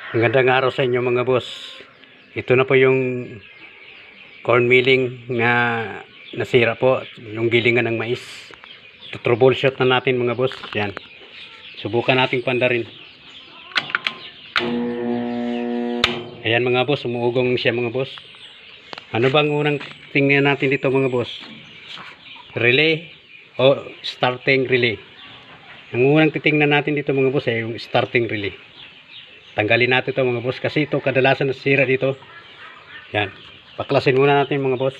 Magandang araw sa inyo mga boss. Ito na po yung corn milling na nasira po, yung gilingan ng mais. Troubleshoot na natin mga boss. Yan. Subukan nating pandarin. Ayan mga boss, umuugong siya mga boss. Ano bang unang tingnan natin dito mga boss? Relay o starting relay? Ang unang titingnan natin dito mga boss ay yung starting relay. Tanggalin natin ito mga boss kasi ito kadalasan nasira dito. Yan. Paklasin muna natin mga boss.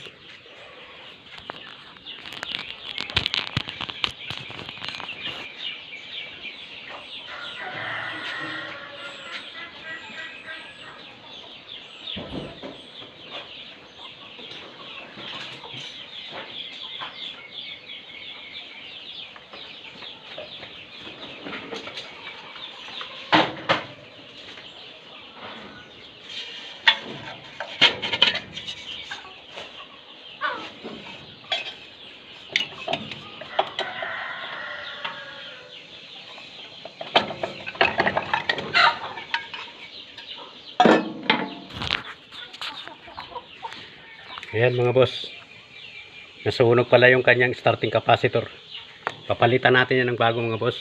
Ayan mga boss, nasunog pala yung kanyang starting capacitor. Papalitan natin yan ng bago mga boss.